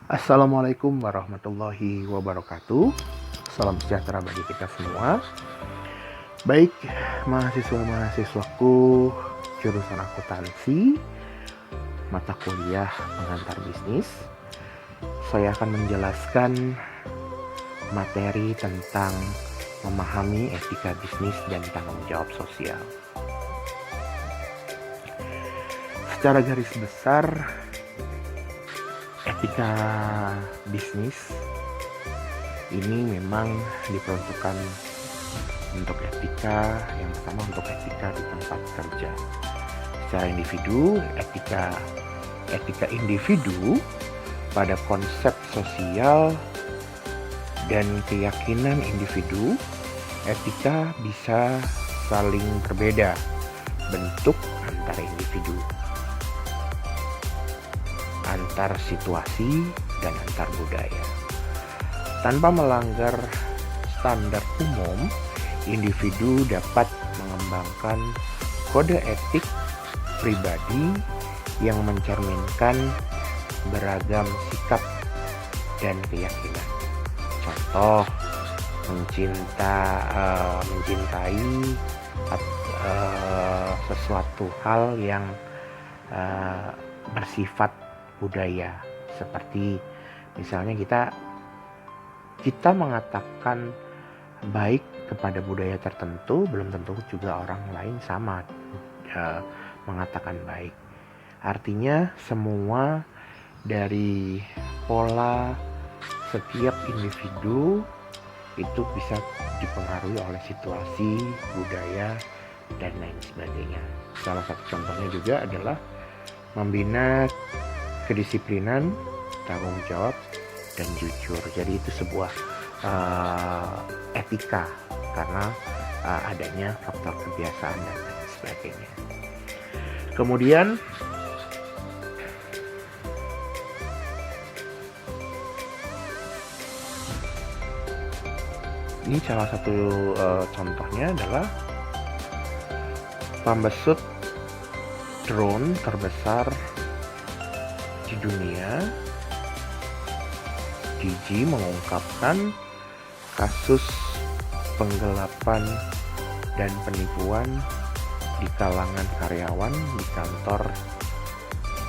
Assalamualaikum warahmatullahi wabarakatuh. Salam sejahtera bagi kita semua. Baik, mahasiswa-mahasiswaku jurusan akuntansi, mata kuliah pengantar bisnis. Saya akan menjelaskan materi tentang memahami etika bisnis dan tanggung jawab sosial. Secara garis besar, etika bisnis ini memang diperuntukkan untuk etika, yang pertama untuk etika di tempat kerja. Secara individu, etika individu pada konsep sosial dan keyakinan individu, etika bisa saling berbeda bentuk antara individu, antar situasi, dan antar budaya. Tanpa melanggar standar umum, individu dapat mengembangkan kode etik pribadi yang mencerminkan beragam sikap dan keyakinan. Contoh, mencintai sesuatu hal yang bersifat budaya, seperti misalnya kita mengatakan baik kepada budaya tertentu, belum tentu juga orang lain sama mengatakan baik. Artinya semua dari pola setiap individu itu bisa dipengaruhi oleh situasi, budaya, dan lain sebagainya. Salah satu contohnya juga adalah membina kedisiplinan, tanggung jawab, dan jujur. Jadi itu sebuah etika karena adanya faktor kebiasaan dan lain sebagainya. Kemudian ini salah satu contohnya adalah pembesut drone terbesar di dunia. Gigi mengungkapkan kasus penggelapan dan penipuan di kalangan karyawan di kantor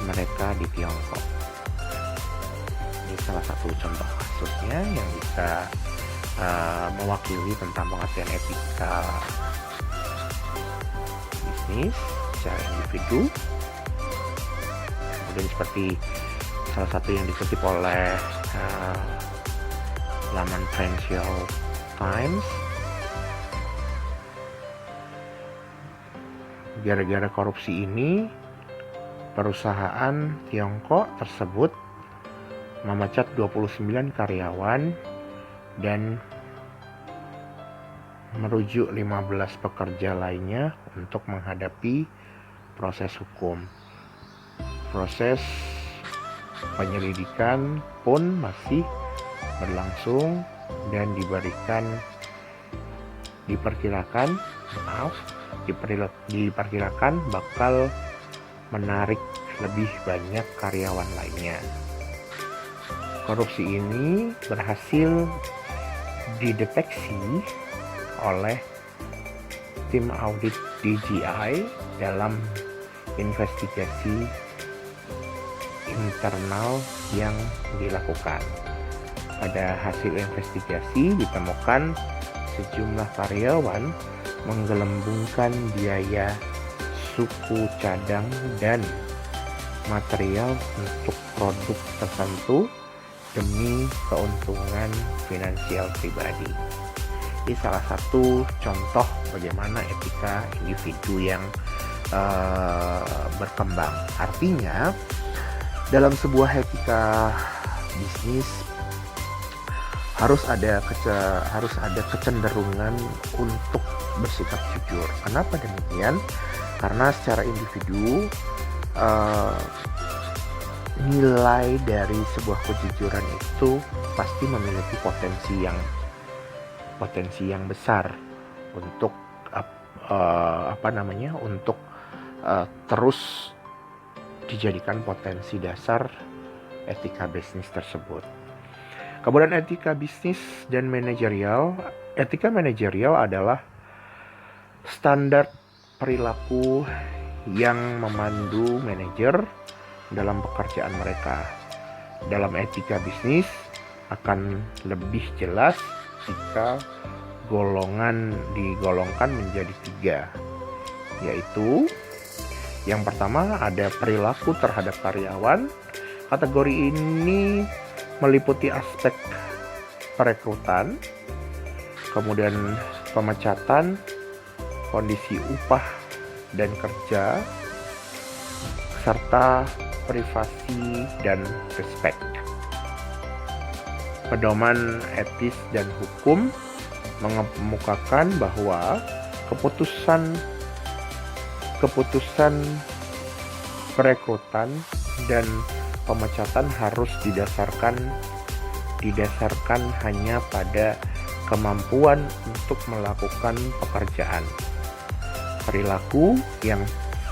mereka di Tiongkok. Ini salah satu contoh kasusnya yang bisa mewakili tentang pengertian etika bisnis secara individu. Kemudian seperti salah satu yang dikutip oleh laman Financial Times, gara-gara korupsi ini perusahaan Tiongkok tersebut memecat 29 karyawan dan merujuk 15 pekerja lainnya untuk menghadapi proses hukum. Proses penyelidikan pun masih berlangsung dan diperkirakan bakal menarik lebih banyak karyawan lainnya. Korupsi ini berhasil dideteksi oleh tim audit DJI dalam investigasi internal yang dilakukan. Pada hasil investigasi ditemukan sejumlah karyawan menggelembungkan biaya suku cadang dan material untuk produk tertentu demi keuntungan finansial pribadi. Ini salah satu contoh bagaimana etika individu yang berkembang. Artinya dalam sebuah etika bisnis harus ada kecenderungan untuk bersikap jujur. Kenapa demikian? Karena secara individu nilai dari sebuah kejujuran itu pasti memiliki potensi yang besar untuk untuk terus dijadikan potensi dasar etika bisnis tersebut. Kemudian etika bisnis dan manajerial. Etika manajerial adalah standar perilaku yang memandu manajer dalam pekerjaan mereka. Dalam etika bisnis akan lebih jelas jika digolongkan menjadi 3, yaitu yang pertama ada perilaku terhadap karyawan. Kategori ini meliputi aspek perekrutan, kemudian pemecatan, kondisi upah dan kerja, serta privasi dan respek. Pedoman etis dan hukum mengemukakan bahwa keputusan perekrutan dan pemecatan harus didasarkan hanya pada kemampuan untuk melakukan pekerjaan. Perilaku yang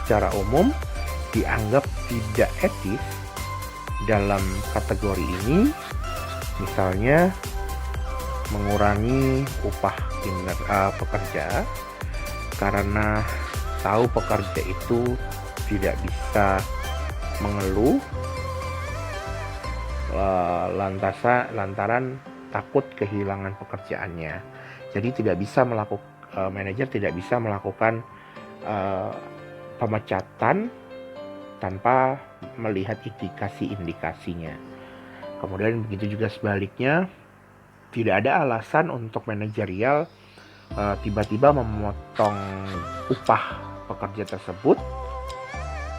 secara umum dianggap tidak etis dalam kategori ini, misalnya mengurangi upah pekerja karena tahu pekerja itu tidak bisa mengeluh lantaran takut kehilangan pekerjaannya. Jadi manajer tidak bisa melakukan pemecatan tanpa melihat indikasinya. Kemudian begitu juga sebaliknya, tidak ada alasan untuk manajerial tiba-tiba memotong upah pekerja tersebut,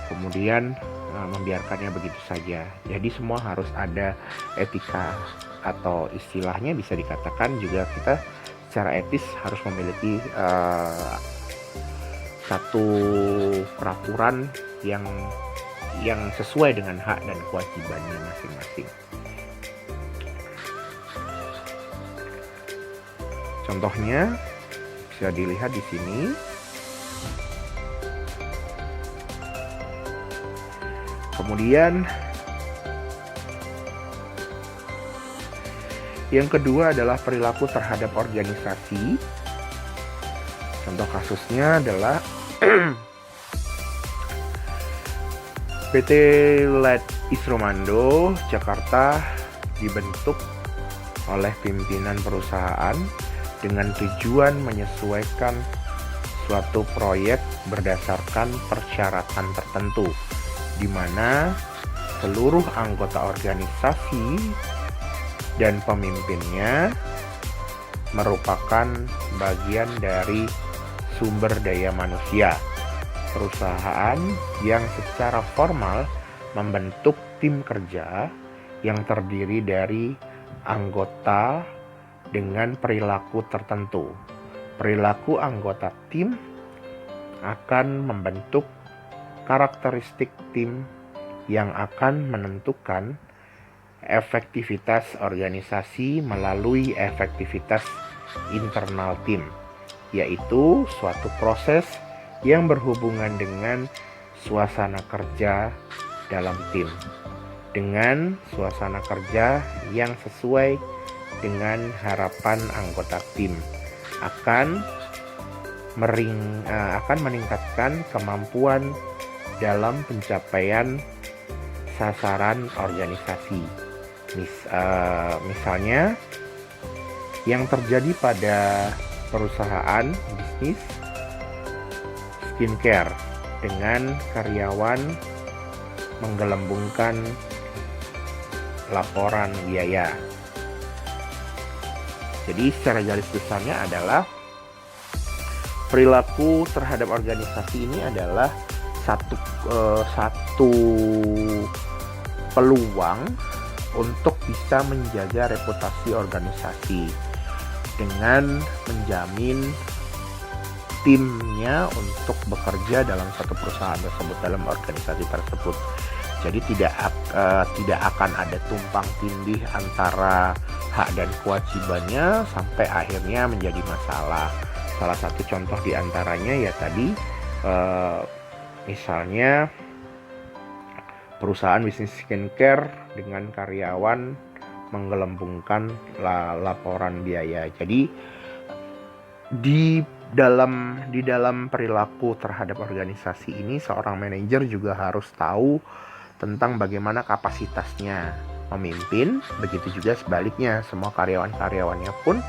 kemudian membiarkannya begitu saja. Jadi semua harus ada etika, atau istilahnya bisa dikatakan juga kita secara etis harus memiliki satu peraturan yang sesuai dengan hak dan kewajibannya masing-masing. Contohnya bisa dilihat di sini. Kemudian yang kedua adalah perilaku terhadap organisasi. Contoh kasusnya adalah PT Let Isromando Jakarta dibentuk oleh pimpinan perusahaan dengan tujuan menyesuaikan suatu proyek berdasarkan persyaratan tertentu, di mana seluruh anggota organisasi dan pemimpinnya merupakan bagian dari sumber daya manusia. Perusahaan yang secara formal membentuk tim kerja yang terdiri dari anggota dengan perilaku tertentu. Perilaku anggota tim akan membentuk karakteristik tim yang akan menentukan efektivitas organisasi melalui efektivitas internal tim, yaitu suatu proses yang berhubungan dengan suasana kerja dalam tim, dengan suasana kerja yang sesuai dengan harapan anggota tim, akan meningkatkan kemampuan dalam pencapaian sasaran organisasi. Misalnya yang terjadi pada perusahaan bisnis skincare dengan karyawan menggelembungkan laporan biaya. Jadi secara garis besarnya adalah perilaku terhadap organisasi ini adalah satu peluang untuk bisa menjaga reputasi organisasi dengan menjamin timnya untuk bekerja dalam satu perusahaan tersebut, dalam organisasi tersebut. Jadi tidak akan ada tumpang tindih antara hak dan kewajibannya sampai akhirnya menjadi masalah. Salah satu contoh diantaranya ya tadi misalnya perusahaan bisnis skincare dengan karyawan menggelembungkan laporan biaya. Jadi di dalam perilaku terhadap organisasi ini, seorang manajer juga harus tahu tentang bagaimana kapasitasnya memimpin. Begitu juga sebaliknya, semua karyawan-karyawannya pun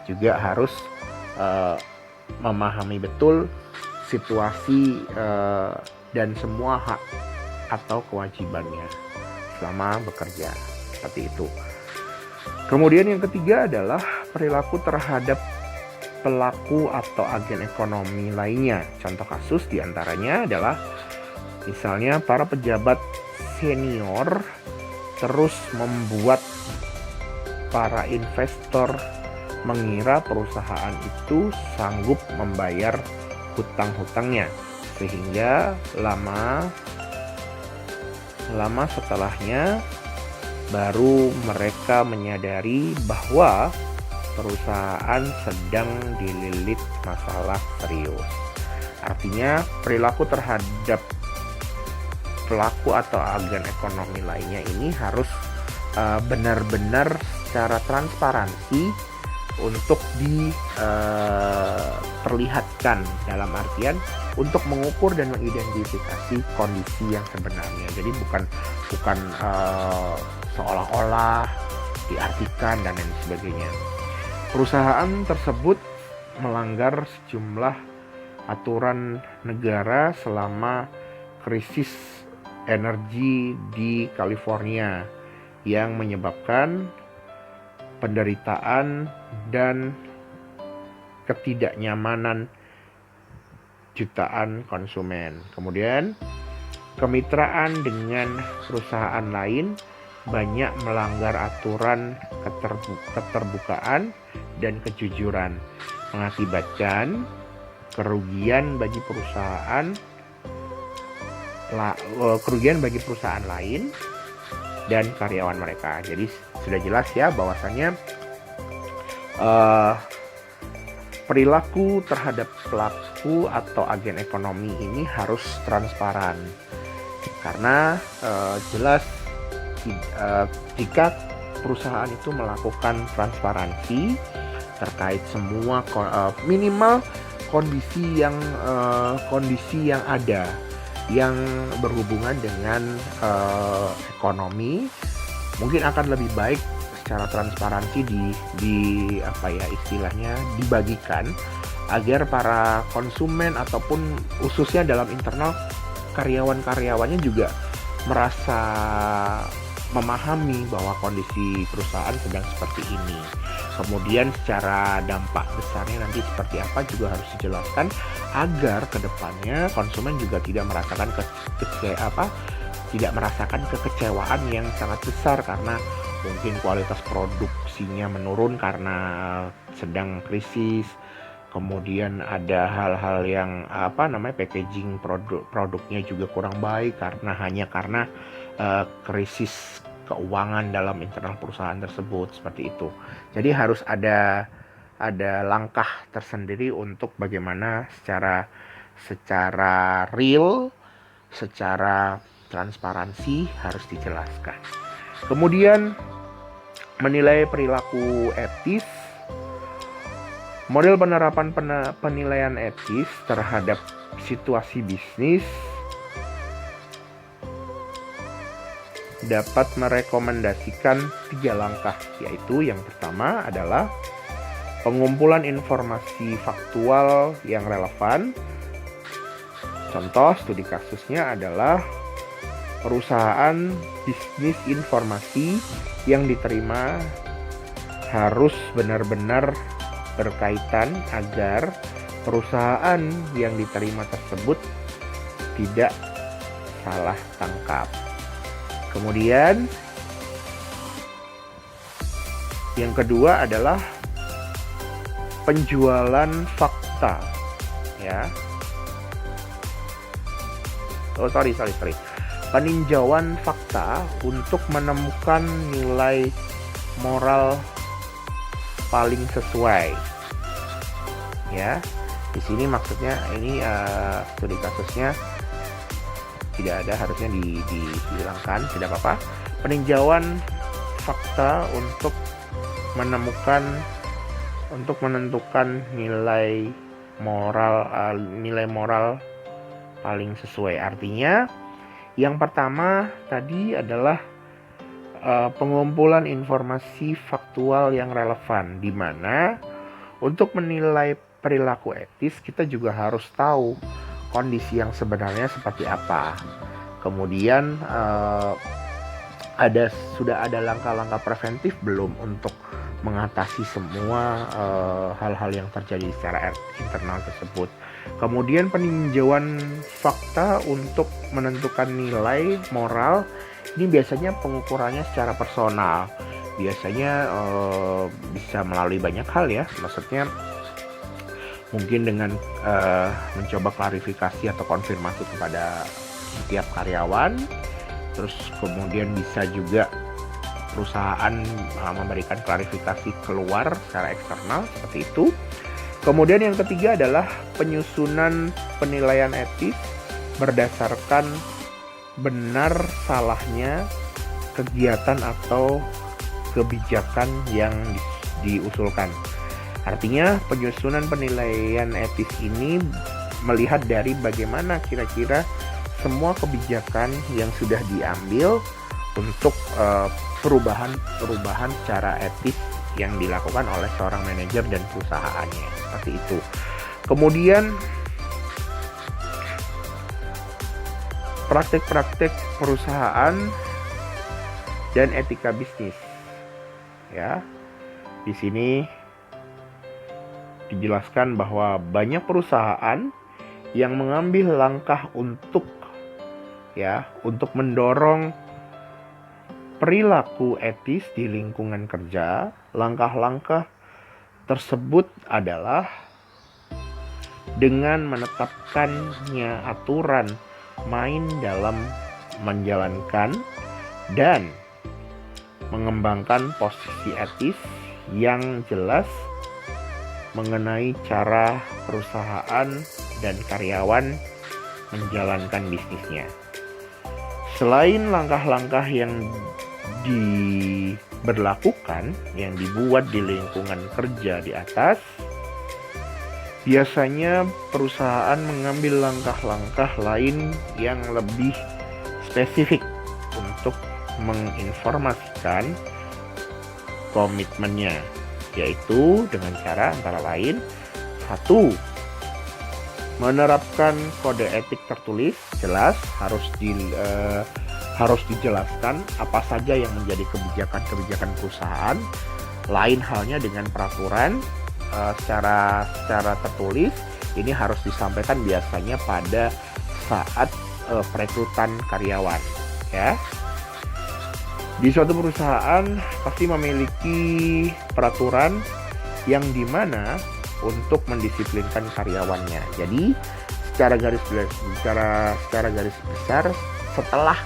juga harus memahami betul situasi dan semua hak atau kewajibannya selama bekerja, seperti itu. Kemudian yang ketiga adalah perilaku terhadap pelaku atau agen ekonomi lainnya. Contoh kasus diantaranya adalah misalnya para pejabat senior terus membuat para investor mengira perusahaan itu sanggup membayar hutang-hutangnya, sehingga lama setelahnya baru mereka menyadari bahwa perusahaan sedang dililit masalah serius. Artinya perilaku terhadap pelaku atau agen ekonomi lainnya ini harus benar-benar secara transparansi untuk diperlihatkan, dalam artian untuk mengukur dan mengidentifikasi kondisi yang sebenarnya. Jadi bukan seolah-olah diartikan dan lain sebagainya. Perusahaan tersebut melanggar sejumlah aturan negara selama krisis energi di California yang menyebabkan penderitaan dan ketidaknyamanan jutaan konsumen. Kemudian, kemitraan dengan perusahaan lain banyak melanggar aturan keterbukaan dan kejujuran, mengakibatkan kerugian bagi perusahaan lain dan karyawan mereka. Jadi sudah jelas ya bahwasannya perilaku terhadap pelaku atau agen ekonomi ini harus transparan, karena jelas jika perusahaan itu melakukan transparansi terkait semua minimal kondisi yang ada yang berhubungan dengan ekonomi, mungkin akan lebih baik secara transparansi istilahnya dibagikan, agar para konsumen ataupun khususnya dalam internal karyawan-karyawannya juga merasa memahami bahwa kondisi perusahaan sedang seperti ini. Kemudian secara dampak besarnya nanti seperti apa juga harus dijelaskan, agar kedepannya konsumen juga tidak merasakan kekecewaan yang sangat besar karena mungkin kualitas produksinya menurun karena sedang krisis. Kemudian ada hal-hal yang packaging produknya juga kurang baik hanya karena krisis keuangan dalam internal perusahaan tersebut, seperti itu. Jadi harus ada langkah tersendiri untuk bagaimana secara real, secara transparansi harus dijelaskan. Kemudian menilai perilaku etis. Model penerapan penilaian etis terhadap situasi bisnis dapat merekomendasikan 3 langkah, yaitu yang pertama adalah pengumpulan informasi faktual yang relevan. Contoh studi kasusnya adalah perusahaan bisnis informasi yang diterima harus benar-benar berkaitan agar perusahaan yang diterima tersebut tidak salah tangkap. Kemudian yang kedua adalah penjualan fakta, ya. Peninjauan fakta untuk menemukan nilai moral paling sesuai. Ya, di sini maksudnya ini studi kasusnya tidak ada, harusnya dihilangkan, tidak apa-apa. Peninjauan fakta untuk menentukan nilai moral paling sesuai. Artinya yang pertama tadi adalah pengumpulan informasi faktual yang relevan, di mana untuk menilai perilaku etis kita juga harus tahu kondisi yang sebenarnya seperti apa. Kemudian sudah ada langkah-langkah preventif belum untuk mengatasi semua hal-hal yang terjadi secara internal tersebut. Kemudian peninjauan fakta untuk menentukan nilai moral, ini biasanya pengukurannya secara personal. Biasanya bisa melalui banyak hal ya, maksudnya mungkin dengan mencoba klarifikasi atau konfirmasi kepada setiap karyawan. Terus kemudian bisa juga perusahaan memberikan klarifikasi keluar secara eksternal, seperti itu. Kemudian yang ketiga adalah penyusunan penilaian etis berdasarkan benar salahnya kegiatan atau kebijakan yang diusulkan. Artinya penyusunan penilaian etis ini melihat dari bagaimana kira-kira semua kebijakan yang sudah diambil untuk perubahan secara etis yang dilakukan oleh seorang manajer dan perusahaannya, seperti itu. Kemudian praktek-praktek perusahaan dan etika bisnis. Ya. Di sini dijelaskan bahwa banyak perusahaan yang mengambil langkah untuk mendorong perilaku etis di lingkungan kerja. Langkah-langkah tersebut adalah dengan menetapkannya aturan main dalam menjalankan dan mengembangkan posisi etis yang jelas mengenai cara perusahaan dan karyawan menjalankan bisnisnya. Selain langkah-langkah yang diberlakukan, yang dibuat di lingkungan kerja di atas, biasanya perusahaan mengambil langkah-langkah lain yang lebih spesifik untuk menginformasikan komitmennya, yaitu dengan cara antara lain: 1. Menerapkan kode etik tertulis, jelas harus dijelaskan apa saja yang menjadi kebijakan perusahaan. Lain halnya dengan peraturan secara tertulis, ini harus disampaikan biasanya pada saat perekrutan karyawan, ya. Di suatu perusahaan pasti memiliki peraturan yang dimana untuk mendisiplinkan karyawannya. Jadi secara garis besar, setelah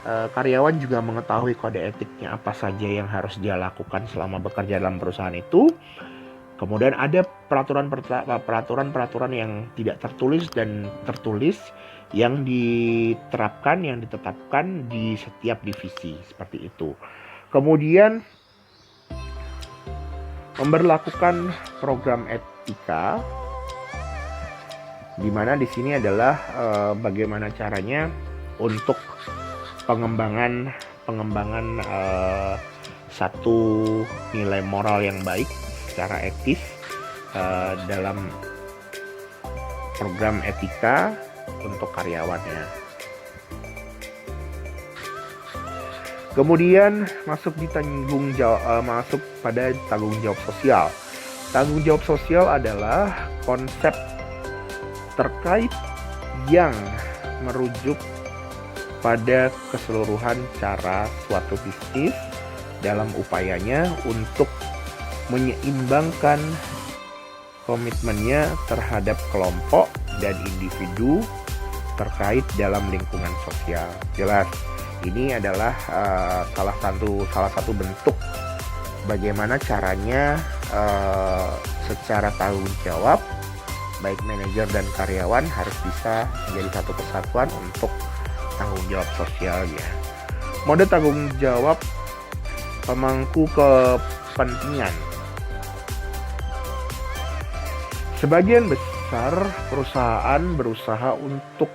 karyawan juga mengetahui kode etiknya apa saja yang harus dia lakukan selama bekerja dalam perusahaan itu, kemudian ada peraturan yang tidak tertulis dan tertulis yang ditetapkan di setiap divisi, seperti itu. Kemudian memberlakukan program etika, di mana di sini adalah bagaimana caranya untuk pengembangan satu nilai moral yang baik secara etis dalam program etika untuk karyawannya. Kemudian masuk pada tanggung jawab sosial. Tanggung jawab sosial adalah konsep terkait yang merujuk pada keseluruhan cara suatu bisnis dalam upayanya untuk menyeimbangkan komitmennya terhadap kelompok dan individu terkait dalam lingkungan sosial. Jelas, ini adalah salah satu bentuk bagaimana caranya secara tanggung jawab baik manajer dan karyawan harus bisa menjadi satu kesatuan untuk tanggung jawab sosialnya. Mode tanggung jawab pemangku kepentingan. Sebagian besar perusahaan berusaha untuk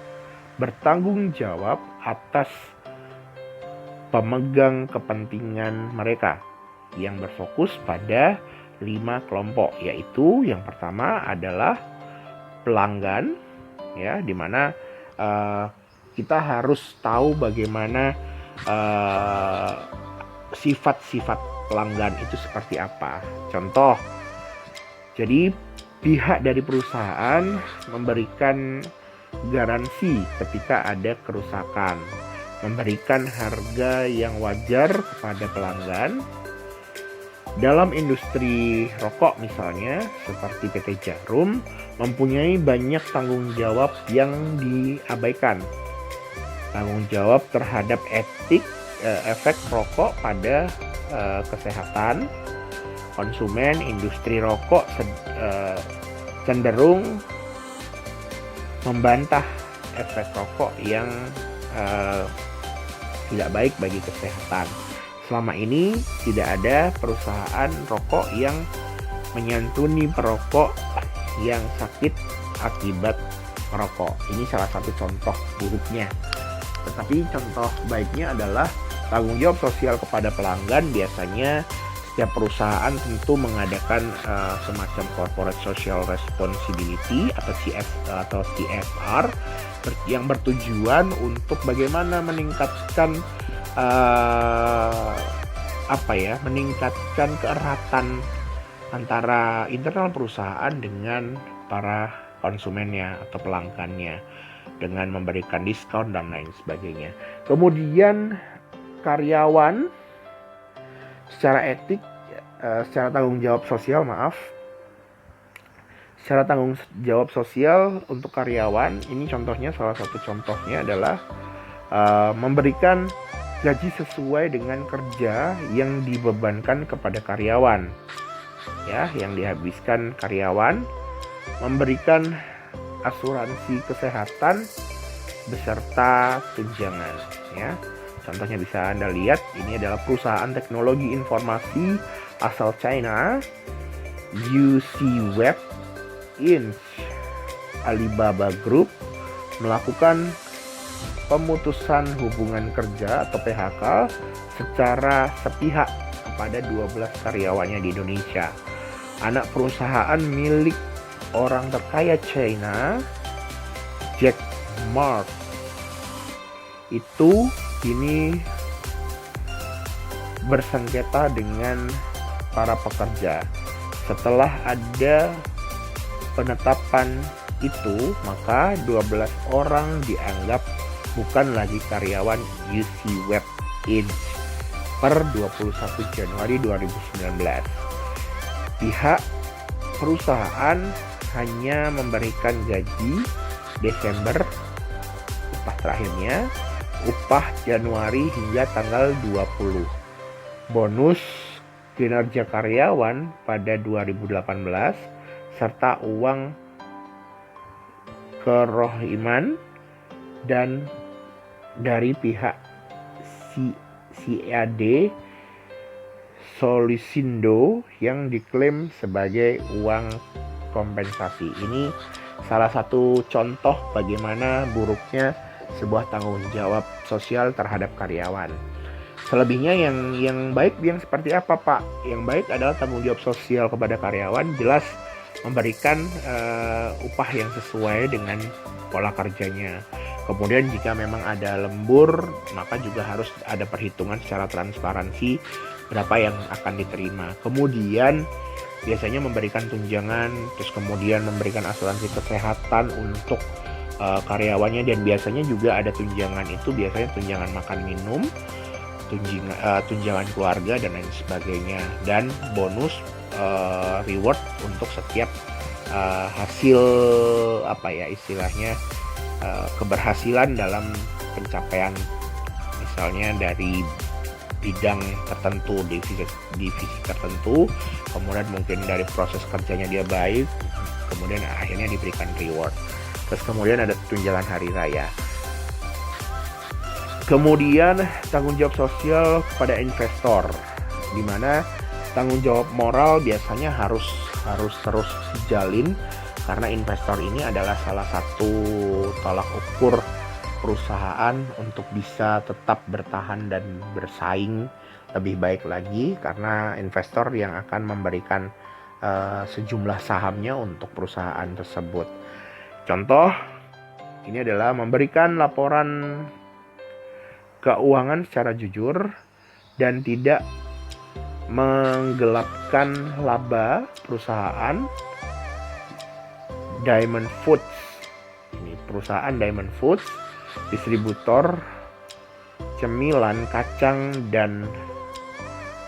bertanggung jawab atas pemegang kepentingan mereka yang berfokus pada 5 kelompok, yaitu yang pertama adalah pelanggan, ya, dimana kita harus tahu bagaimana sifat-sifat pelanggan itu seperti apa. Contoh, jadi pihak dari perusahaan memberikan garansi ketika ada kerusakan, memberikan harga yang wajar kepada pelanggan. Dalam industri rokok misalnya, seperti PT Jarum, mempunyai banyak tanggung jawab yang diabaikan. Tanggung jawab terhadap efek rokok pada kesehatan konsumen. Industri rokok cenderung membantah efek rokok yang tidak baik bagi kesehatan. Selama ini tidak ada perusahaan rokok yang menyantuni perokok yang sakit akibat merokok. Ini salah satu contoh buruknya. Tetapi contoh baiknya adalah tanggung jawab sosial kepada pelanggan. Biasanya setiap perusahaan tentu mengadakan semacam corporate social responsibility atau CSR yang bertujuan untuk bagaimana meningkatkan meningkatkan keeratan antara internal perusahaan dengan para konsumennya atau pelanggannya dengan memberikan diskon dan lain sebagainya. Kemudian karyawan secara tanggung jawab sosial untuk karyawan, ini salah satu contohnya adalah memberikan gaji sesuai dengan kerja yang dibebankan kepada karyawan, ya, yang dihabiskan karyawan, memberikan asuransi kesehatan beserta tunjangan, ya. Contohnya bisa Anda lihat, ini adalah perusahaan teknologi informasi asal China, UC Web Inc. Alibaba Group melakukan pemutusan hubungan kerja atau PHK secara sepihak kepada 12 karyawannya di Indonesia. Anak perusahaan milik orang terkaya China, Jack Ma, itu kini bersengketa dengan para pekerja. Setelah ada penetapan itu, maka 12 orang dianggap bukan lagi karyawan UC Web Inc. per 21 Januari 2019. Pihak perusahaan hanya memberikan gaji Desember, upah terakhirnya, upah Januari hingga tanggal 20. Bonus kinerja karyawan pada 2018 serta uang kerohiman dan dari pihak CAD Solisindo yang diklaim sebagai uang kompensasi. Ini salah satu contoh bagaimana buruknya sebuah tanggung jawab sosial terhadap karyawan. Selebihnya yang baik yang seperti apa, Pak? Yang baik adalah tanggung jawab sosial kepada karyawan, jelas memberikan upah yang sesuai dengan pola kerjanya. Kemudian jika memang ada lembur, maka juga harus ada perhitungan secara transparansi berapa yang akan diterima. Kemudian biasanya memberikan tunjangan, terus kemudian memberikan asuransi kesehatan untuk karyawannya, dan biasanya juga ada tunjangan itu, biasanya tunjangan makan minum, tunjangan keluarga dan lain sebagainya, dan bonus reward untuk setiap hasil keberhasilan dalam pencapaian, misalnya dari bidang tertentu, divisi tertentu, kemudian mungkin dari proses kerjanya dia baik, kemudian akhirnya diberikan reward. Terus kemudian ada tunjangan hari raya. Kemudian tanggung jawab sosial kepada investor, di mana tanggung jawab moral biasanya harus terus dijalin karena investor ini adalah salah satu tolak ukur perusahaan untuk bisa tetap bertahan dan bersaing lebih baik lagi, karena investor yang akan memberikan sejumlah sahamnya untuk perusahaan tersebut. Contoh ini adalah memberikan laporan keuangan secara jujur dan tidak menggelapkan laba perusahaan. Diamond Foods, ini perusahaan Diamond Foods, distributor cemilan kacang dan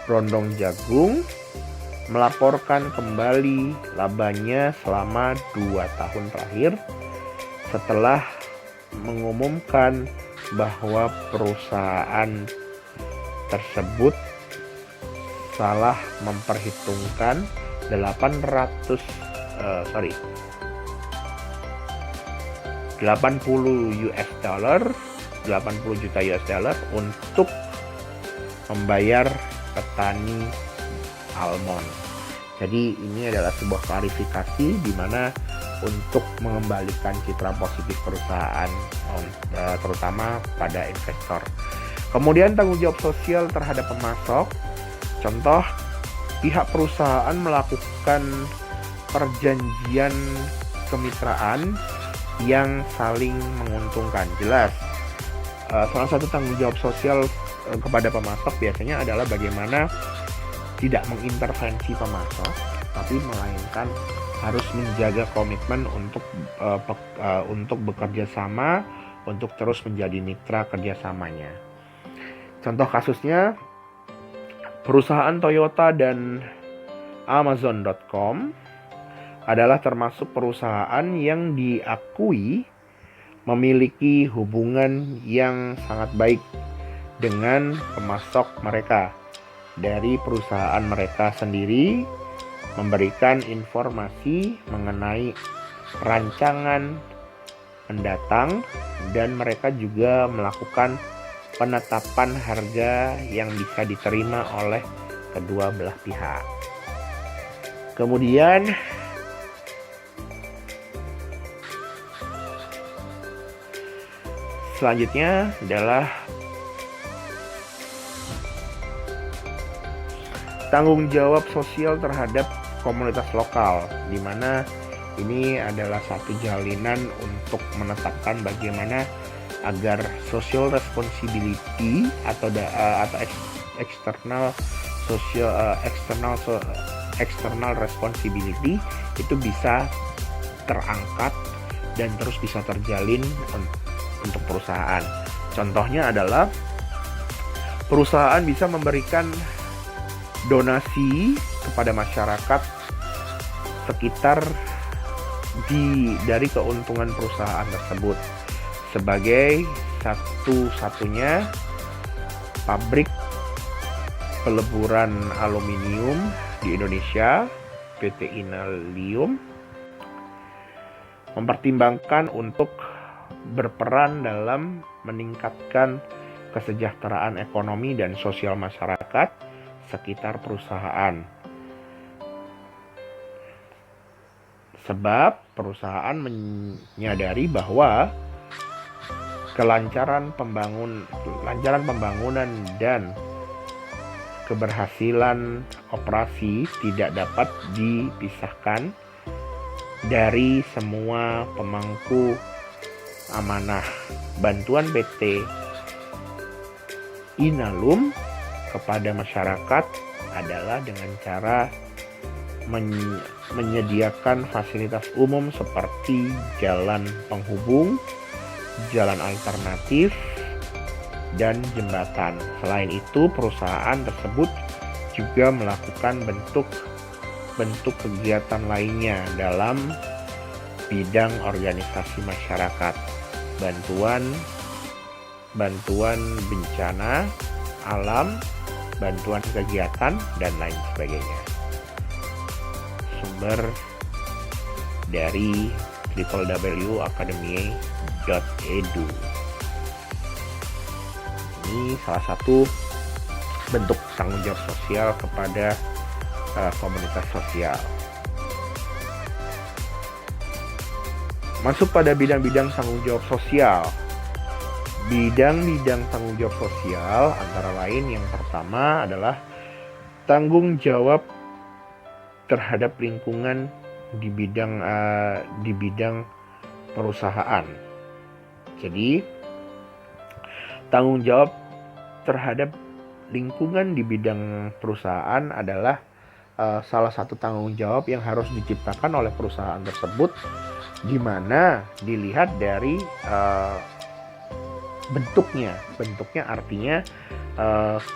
rondong jagung, melaporkan kembali labanya selama 2 tahun terakhir setelah mengumumkan bahwa perusahaan tersebut salah memperhitungkan 80 juta US dollar untuk membayar petani almond. Jadi ini adalah sebuah klarifikasi di mana untuk mengembalikan citra positif perusahaan, terutama pada investor. Kemudian tanggung jawab sosial terhadap pemasok. Contoh, pihak perusahaan melakukan perjanjian kemitraan yang saling menguntungkan. Jelas, salah satu tanggung jawab sosial kepada pemasok biasanya adalah bagaimana tidak mengintervensi pemasok, tapi melainkan harus menjaga komitmen untuk bekerja sama, untuk terus menjadi mitra kerjasamanya. Contoh kasusnya, perusahaan Toyota dan Amazon.com adalah termasuk perusahaan yang diakui memiliki hubungan yang sangat baik dengan pemasok mereka. Dari perusahaan mereka sendiri memberikan informasi mengenai rancangan mendatang, dan mereka juga melakukan penetapan harga yang bisa diterima oleh kedua belah pihak. Kemudian selanjutnya adalah tanggung jawab sosial terhadap komunitas lokal, di mana ini adalah satu jalinan untuk menetapkan bagaimana agar social responsibility atau external responsibility itu bisa terangkat dan terus bisa terjalin untuk perusahaan. Contohnya adalah perusahaan bisa memberikan donasi kepada masyarakat sekitar dari keuntungan perusahaan tersebut, sebagai satu-satunya pabrik peleburan aluminium di Indonesia, PT Inalium, mempertimbangkan untuk berperan dalam meningkatkan kesejahteraan ekonomi dan sosial masyarakat sekitar perusahaan. Sebab perusahaan menyadari bahwa kelancaran pembangunan dan keberhasilan operasi tidak dapat dipisahkan dari semua pemangku amanah. Bantuan PT Inalum kepada masyarakat adalah dengan cara menyediakan fasilitas umum seperti jalan penghubung, jalan alternatif, dan jembatan. Selain itu, perusahaan tersebut juga melakukan bentuk kegiatan lainnya dalam bidang organisasi masyarakat, bantuan bencana alam, bantuan kegiatan, dan lain sebagainya. Sumber dari www.academia.edu. ini salah satu bentuk tanggung jawab sosial kepada komunitas sosial. Masuk pada bidang-bidang tanggung jawab sosial. Bidang-bidang tanggung jawab sosial antara lain yang pertama adalah tanggung jawab terhadap lingkungan di bidang perusahaan. Jadi tanggung jawab terhadap lingkungan di bidang perusahaan adalah salah satu tanggung jawab yang harus diciptakan oleh perusahaan tersebut, di mana dilihat dari bentuknya. Bentuknya artinya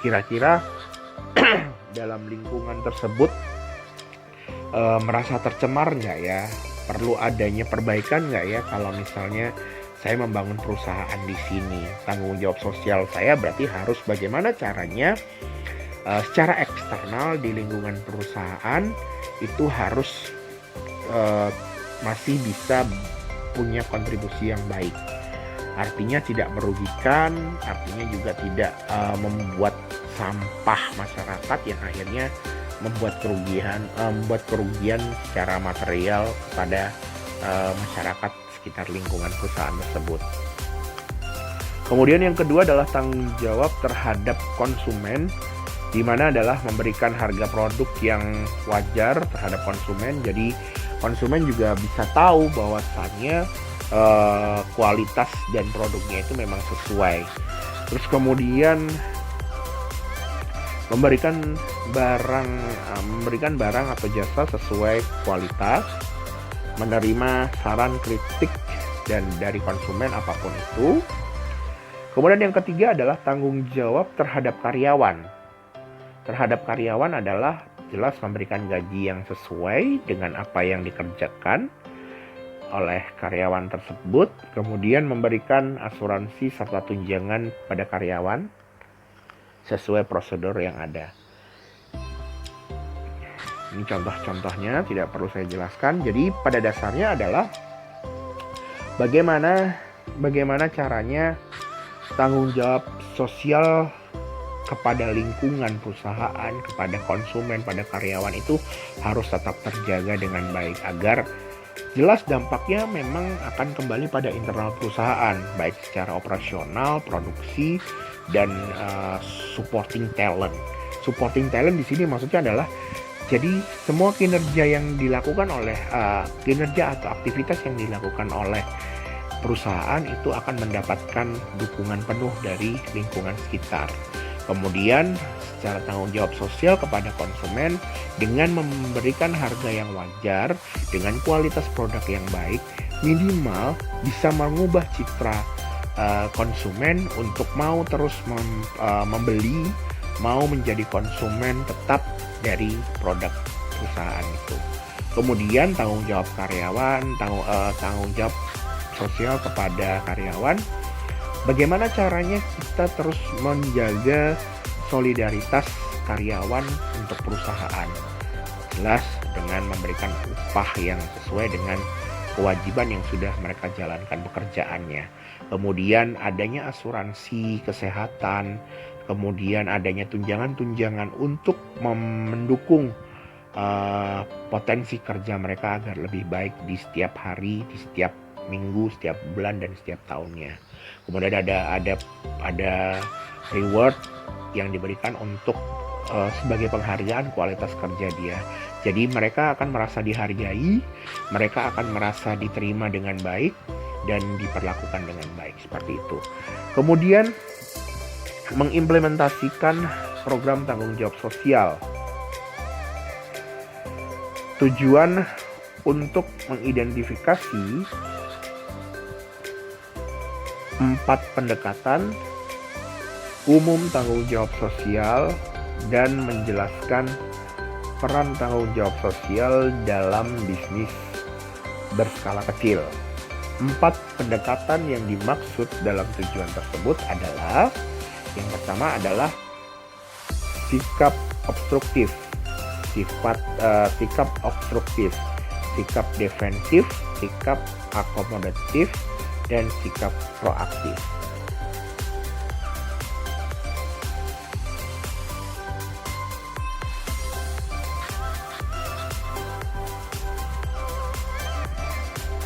kira-kira dalam lingkungan tersebut merasa tercemar nggak ya? Perlu adanya perbaikan nggak ya? Kalau misalnya saya membangun perusahaan di sini, tanggung jawab sosial saya berarti harus bagaimana caranya secara eksternal di lingkungan perusahaan itu harus masih bisa punya kontribusi yang baik. Artinya tidak merugikan, artinya juga tidak membuat sampah masyarakat yang akhirnya membuat kerugian secara material kepada masyarakat sekitar lingkungan perusahaan tersebut. Kemudian yang kedua adalah tanggung jawab terhadap konsumen, di mana adalah memberikan harga produk yang wajar terhadap konsumen. Jadi konsumen juga bisa tahu bahwasannya kualitas dan produknya itu memang sesuai. Terus kemudian memberikan barang atau jasa sesuai kualitas, menerima saran kritik dan dari konsumen apapun itu. Kemudian yang ketiga adalah tanggung jawab terhadap karyawan. Terhadap karyawan adalah jelas memberikan gaji yang sesuai dengan apa yang dikerjakan oleh karyawan tersebut, kemudian memberikan asuransi serta tunjangan pada karyawan sesuai prosedur yang ada. Ini contoh-contohnya, tidak perlu saya jelaskan. Jadi pada dasarnya adalah bagaimana caranya tanggung jawab sosial kepada lingkungan perusahaan, kepada konsumen, pada karyawan itu harus tetap terjaga dengan baik agar jelas dampaknya memang akan kembali pada internal perusahaan, baik secara operasional, produksi, dan supporting talent. Supporting talent di sini maksudnya adalah jadi semua kinerja yang dilakukan oleh kinerja atau aktivitas yang dilakukan oleh perusahaan itu akan mendapatkan dukungan penuh dari lingkungan sekitar. Kemudian secara tanggung jawab sosial kepada konsumen dengan memberikan harga yang wajar dengan kualitas produk yang baik, minimal bisa mengubah citra konsumen untuk mau terus membeli, mau menjadi konsumen tetap dari produk perusahaan itu. Kemudian tanggung jawab karyawan, tanggung jawab sosial kepada karyawan. Bagaimana caranya kita terus menjaga solidaritas karyawan untuk perusahaan? Jelas dengan memberikan upah yang sesuai dengan kewajiban yang sudah mereka jalankan pekerjaannya. Kemudian adanya asuransi kesehatan, kemudian adanya tunjangan-tunjangan untuk mendukung potensi kerja mereka agar lebih baik di setiap hari, di setiap minggu, setiap bulan, dan setiap tahunnya. Kemudian ada reward yang diberikan untuk sebagai penghargaan kualitas kerja dia. Jadi mereka akan merasa dihargai, mereka akan merasa diterima dengan baik dan diperlakukan dengan baik, seperti itu. Kemudian mengimplementasikan program tanggung jawab sosial. Tujuan untuk mengidentifikasi 4 pendekatan umum tanggung jawab sosial dan menjelaskan peran tanggung jawab sosial dalam bisnis berskala kecil. 4 pendekatan yang dimaksud dalam tujuan tersebut adalah, yang pertama adalah sikap obstruktif, sikap defensif, sikap akomodatif, dan sikap proaktif.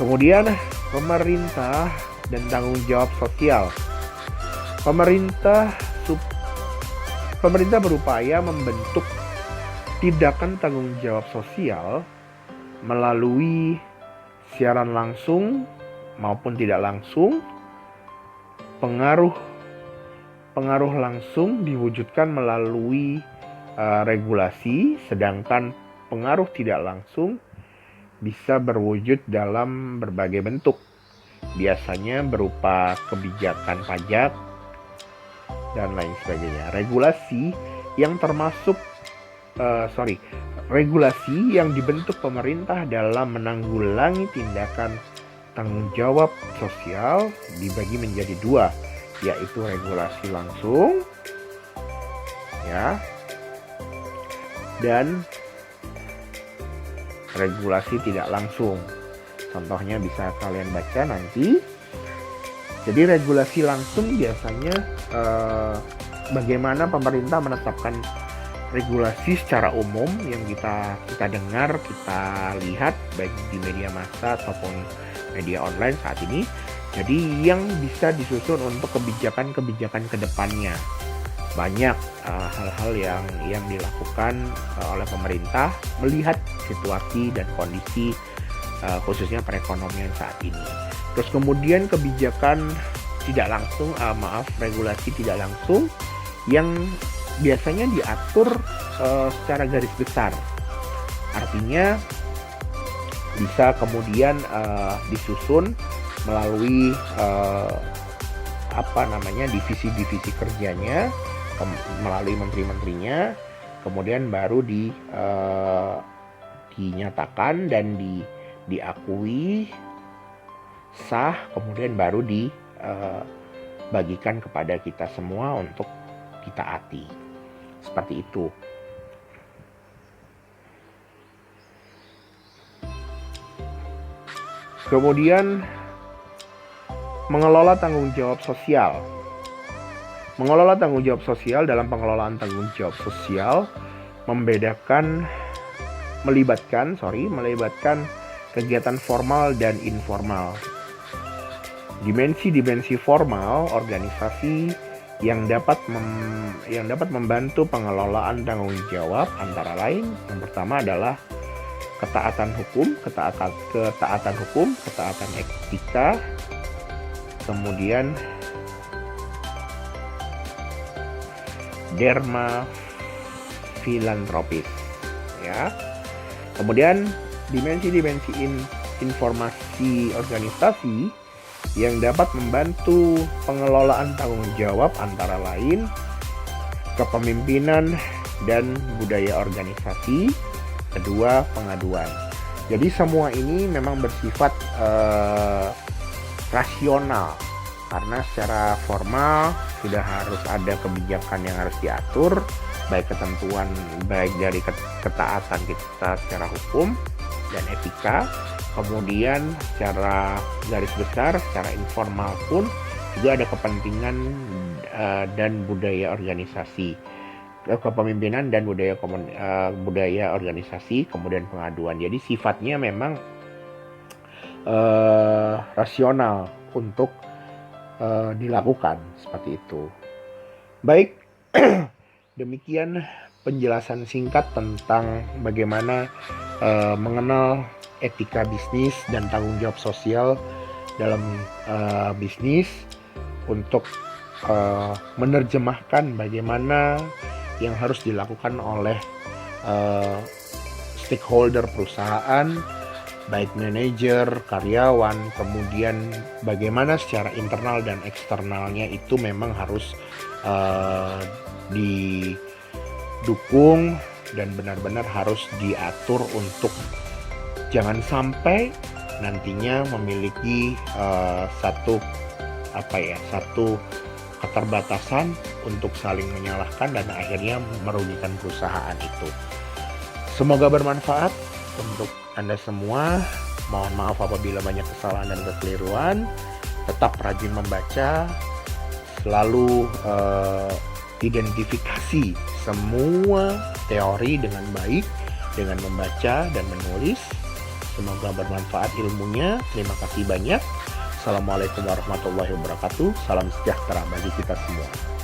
Kemudian pemerintah dan tanggung jawab sosial. Pemerintah berupaya membentuk tindakan tanggung jawab sosial melalui siaran langsung maupun tidak langsung. Pengaruh langsung diwujudkan melalui regulasi, sedangkan pengaruh tidak langsung bisa berwujud dalam berbagai bentuk. Biasanya berupa kebijakan pajak dan lain sebagainya. Regulasi yang dibentuk pemerintah dalam menanggulangi tindakan tanggung jawab sosial dibagi menjadi dua, yaitu regulasi langsung dan regulasi tidak langsung. Contohnya bisa kalian baca nanti. Jadi regulasi langsung biasanya bagaimana pemerintah menetapkan regulasi secara umum yang kita dengar, kita lihat baik di media massa ataupun media online saat ini. Jadi yang bisa disusun untuk kebijakan-kebijakan kedepannya. Banyak hal-hal yang dilakukan oleh pemerintah melihat situasi dan kondisi khususnya perekonomian saat ini. Terus kemudian kebijakan tidak langsung, regulasi tidak langsung yang biasanya diatur secara garis besar. Artinya bisa kemudian disusun melalui divisi-divisi kerjanya, melalui menteri-menterinya, kemudian baru dinyatakan dan diakui sah, kemudian baru dibagikan kepada kita semua untuk ditaati. Seperti itu. Kemudian mengelola tanggung jawab sosial. Mengelola tanggung jawab sosial dalam pengelolaan tanggung jawab sosial melibatkan kegiatan formal dan informal. Dimensi-dimensi formal organisasi yang dapat membantu pengelolaan tanggung jawab antara lain, yang pertama adalah ketaatan hukum, ketaatan etika, kemudian derma filantropis, ya. Kemudian dimensi-dimensi informasi organisasi yang dapat membantu pengelolaan tanggung jawab antara lain kepemimpinan dan budaya organisasi, kedua pengaduan. Jadi semua ini memang bersifat rasional, karena secara formal sudah harus ada kebijakan yang harus diatur, baik dari ketaatan kita secara hukum dan etika. Kemudian secara garis besar, secara informal pun juga ada kepentingan dan budaya organisasi, kepemimpinan dan budaya organisasi, kemudian pengaduan. Jadi sifatnya memang rasional untuk dilakukan seperti itu. Baik, demikian penjelasan singkat tentang bagaimana mengenal etika bisnis dan tanggung jawab sosial dalam bisnis untuk menerjemahkan bagaimana yang harus dilakukan oleh stakeholder perusahaan, baik manajer, karyawan, kemudian bagaimana secara internal dan eksternalnya itu memang harus didukung dan benar-benar harus diatur untuk jangan sampai nantinya memiliki satu keterbatasan untuk saling menyalahkan dan akhirnya merugikan perusahaan itu. Semoga bermanfaat untuk Anda semua. Mohon maaf apabila banyak kesalahan dan kekeliruan. Tetap rajin membaca, selalu identifikasi semua teori dengan baik dengan membaca dan menulis, Semoga bermanfaat ilmunya. Terima kasih banyak. Assalamualaikum warahmatullahi wabarakatuh. Salam sejahtera bagi kita semua.